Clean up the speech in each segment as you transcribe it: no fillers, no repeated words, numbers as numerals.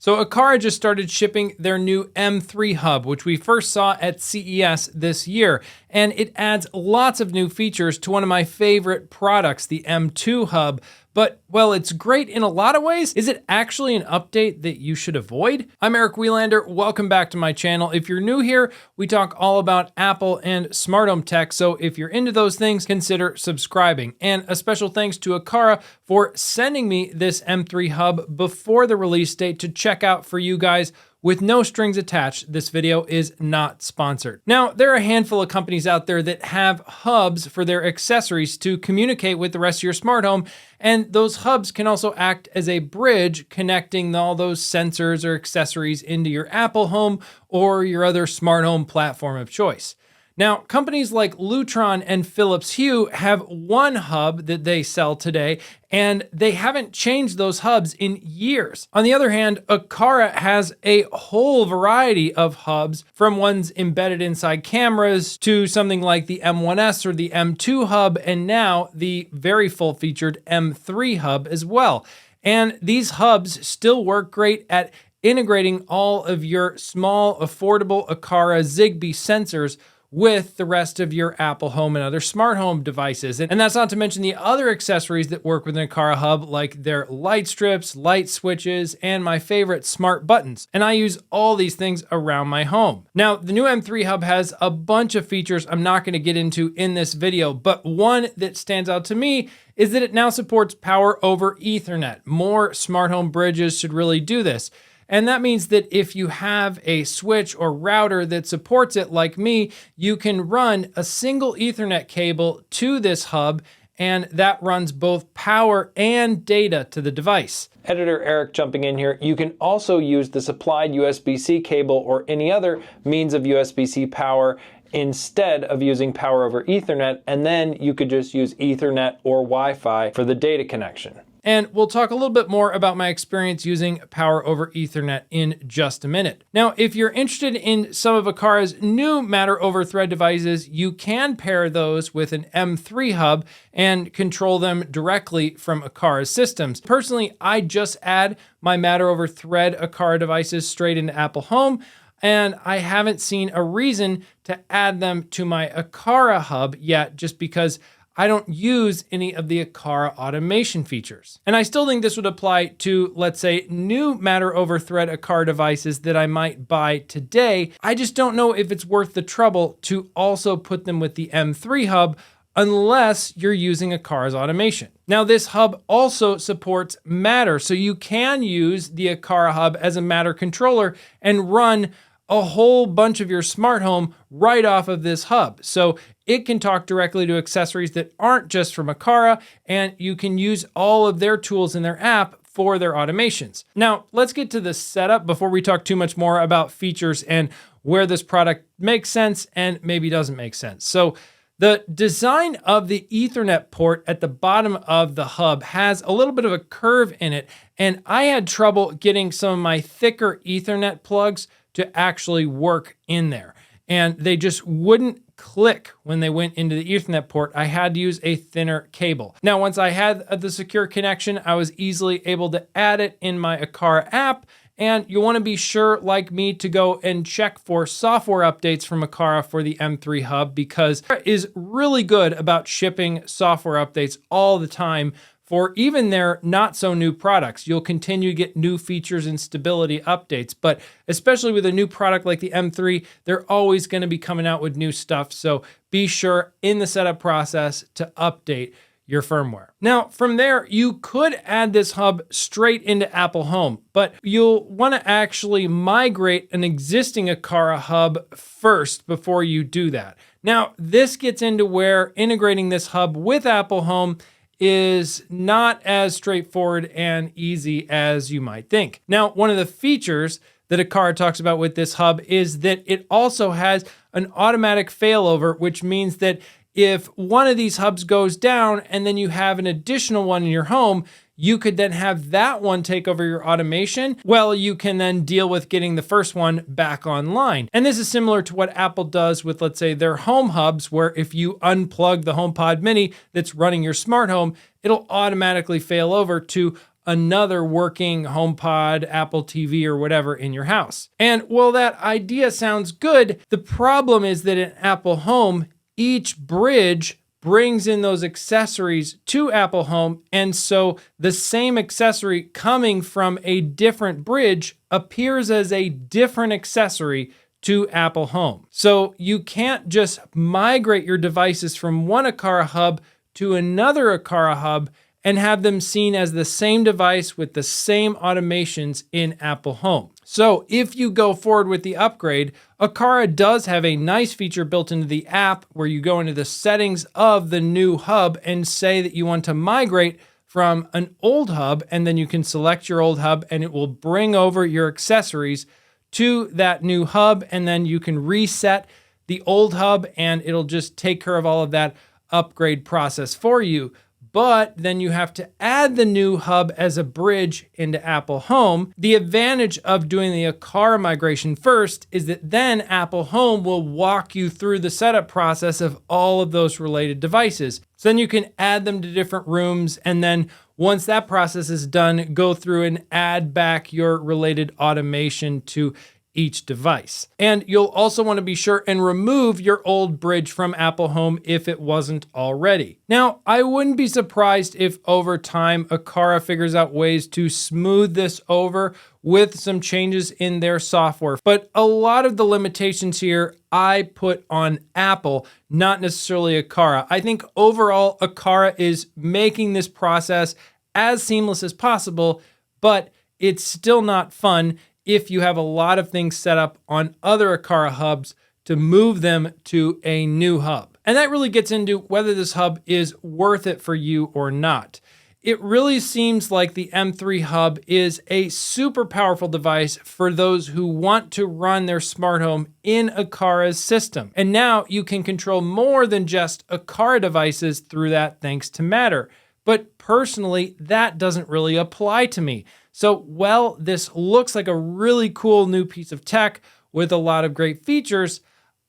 So Aqara just started shipping their new M3 Hub, which we first saw at CES this year, and it adds lots of new features to one of my favorite products, the M2 Hub. But, well, it's great in a lot of ways. Is it actually an update that you should avoid? I'm Eric Welander. Welcome back to my channel. If you're new here, we talk all about Apple and smart home tech. So if you're into those things, consider subscribing. And a special thanks to Aqara for sending me this M3 Hub before the release date to check out for you guys. With no strings attached, this video is not sponsored. Now, there are a handful of companies out there that have hubs for their accessories to communicate with the rest of your smart home, and those hubs can also act as a bridge connecting all those sensors or accessories into your Apple home or your other smart home platform of choice. Now, companies like Lutron and Philips Hue have one hub that they sell today, and they haven't changed those hubs in years. On the other hand, Aqara has a whole variety of hubs, from ones embedded inside cameras to something like the M1S or the M2 Hub, and now the very full-featured M3 Hub as well. And these hubs still work great at integrating all of your small, affordable Aqara Zigbee sensors with the rest of your Apple home and other smart home devices. And that's not to mention the other accessories that work with an Aqara Hub, like their light strips, light switches, and my favorite, smart buttons. And I use all these things around my home. Now, the new M3 Hub has a bunch of features I'm not going to get into in this video, but one that stands out to me is that it now supports power over Ethernet. More smart home bridges should really do this. And that means that if you have a switch or router that supports it like me, you can run a single Ethernet cable to this hub, and that runs both power and data to the device. Editor Eric jumping in here. You can also use the supplied USB-C cable or any other means of USB-C power instead of using power over Ethernet, and then you could just use Ethernet or Wi-Fi for the data connection. And we'll talk a little bit more about my experience using power over Ethernet in just a minute. Now, if you're interested in some of Aqara's new Matter over Thread devices, you can pair those with an M3 Hub and control them directly from Aqara's systems. Personally, I just add my Matter over Thread Aqara devices straight into Apple Home, and I haven't seen a reason to add them to my Aqara Hub yet, just because I don't use any of the Aqara automation features. And I still think this would apply to, let's say, new Matter over Thread Aqara devices that I might buy today. I just don't know if it's worth the trouble to also put them with the M3 Hub unless you're using Aqara's automation. Now, this hub also supports Matter, so you can use the Aqara Hub as a Matter controller and run a whole bunch of your smart home right off of this hub. So it can talk directly to accessories that aren't just from Aqara, and you can use all of their tools in their app for their automations. Now, let's get to the setup before we talk too much more about features and where this product makes sense and maybe doesn't make sense. So the design of the Ethernet port at the bottom of the hub has a little bit of a curve in it, and I had trouble getting some of my thicker Ethernet plugs to actually work in there. And they just wouldn't click when they went into the Ethernet port. I had to use a thinner cable. Now, once I had the secure connection, I was easily able to add it in my Aqara app. And you want to be sure, like me, to go and check for software updates from Aqara for the M3 Hub, because it is really good about shipping software updates all the time. For even their not so new products, you'll continue to get new features and stability updates, but especially with a new product like the M3, they're always going to be coming out with new stuff. So be sure in the setup process to update your firmware. Now, from there, you could add this hub straight into Apple Home, but you'll want to actually migrate an existing Aqara hub first before you do that. Now, this gets into where integrating this hub with Apple Home is not as straightforward and easy as you might think. Now, one of the features that Aqara talks about with this hub is that it also has an automatic failover, which means that if one of these hubs goes down and then you have an additional one in your home, you could then have that one take over your automation. Well, you can then deal with getting the first one back online. And this is similar to what Apple does with, let's say, their home hubs, where if you unplug the HomePod Mini that's running your smart home, it'll automatically fail over to another working HomePod, Apple TV, or whatever in your house. And while that idea sounds good, the problem is that in Apple Home, each bridge brings in those accessories to Apple Home, and so the same accessory coming from a different bridge appears as a different accessory to Apple Home. So you can't just migrate your devices from one Aqara Hub to another Aqara Hub and have them seen as the same device with the same automations in Apple Home. So if you go forward with the upgrade, Aqara does have a nice feature built into the app where you go into the settings of the new hub and say that you want to migrate from an old hub, and then you can select your old hub and it will bring over your accessories to that new hub, and then you can reset the old hub and it'll just take care of all of that upgrade process for you. But then you have to add the new hub as a bridge into Apple Home. The advantage of doing the Aqara migration first is that then Apple Home will walk you through the setup process of all of those related devices. So then you can add them to different rooms, and then once that process is done, go through and add back your related automation to each device. And you'll also want to be sure and remove your old bridge from Apple Home if it wasn't already. Now, I wouldn't be surprised if over time Aqara figures out ways to smooth this over with some changes in their software. But a lot of the limitations here I put on Apple, not necessarily Aqara. I think overall Aqara is making this process as seamless as possible, but it's still not fun if you have a lot of things set up on other Aqara hubs to move them to a new hub. And that really gets into whether this hub is worth it for you or not. It really seems like the M3 Hub is a super powerful device for those who want to run their smart home in Aqara's system. And now you can control more than just Aqara devices through that thanks to Matter. But personally, that doesn't really apply to me. So while this looks like a really cool new piece of tech with a lot of great features,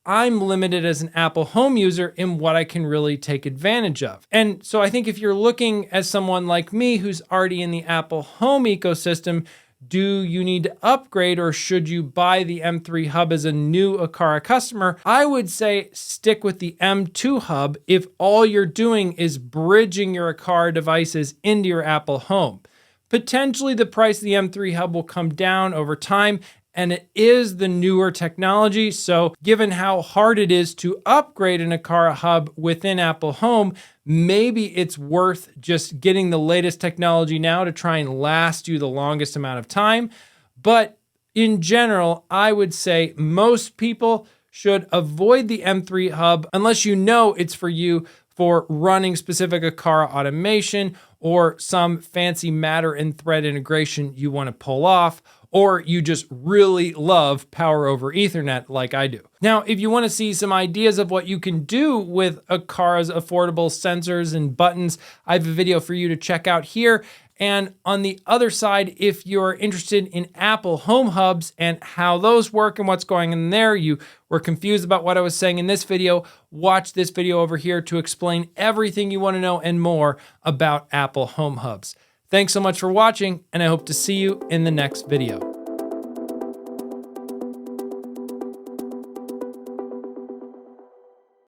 I'm limited as an Apple Home user in what I can really take advantage of. And so I think if you're looking as someone like me who's already in the Apple Home ecosystem, do you need to upgrade or should you buy the M3 Hub as a new Aqara customer? I would say stick with the M2 Hub if all you're doing is bridging your Aqara devices into your Apple Home. Potentially the price of the M3 Hub will come down over time, and it is the newer technology. So given how hard it is to upgrade an Aqara Hub within Apple Home, maybe it's worth just getting the latest technology now to try and last you the longest amount of time. But in general, I would say most people should avoid the M3 Hub unless you know it's for you for running specific Aqara automation or some fancy Matter and thread integration you want to pull off, or you just really love power over Ethernet like I do. Now, if you want to see some ideas of what you can do with Aqara's affordable sensors and buttons, I have a video for you to check out here. And on the other side, if you're interested in Apple Home Hubs and how those work and what's going on there, you were confused about what I was saying in this video, watch this video over here to explain everything you want to know and more about Apple Home Hubs. Thanks so much for watching, and I hope to see you in the next video.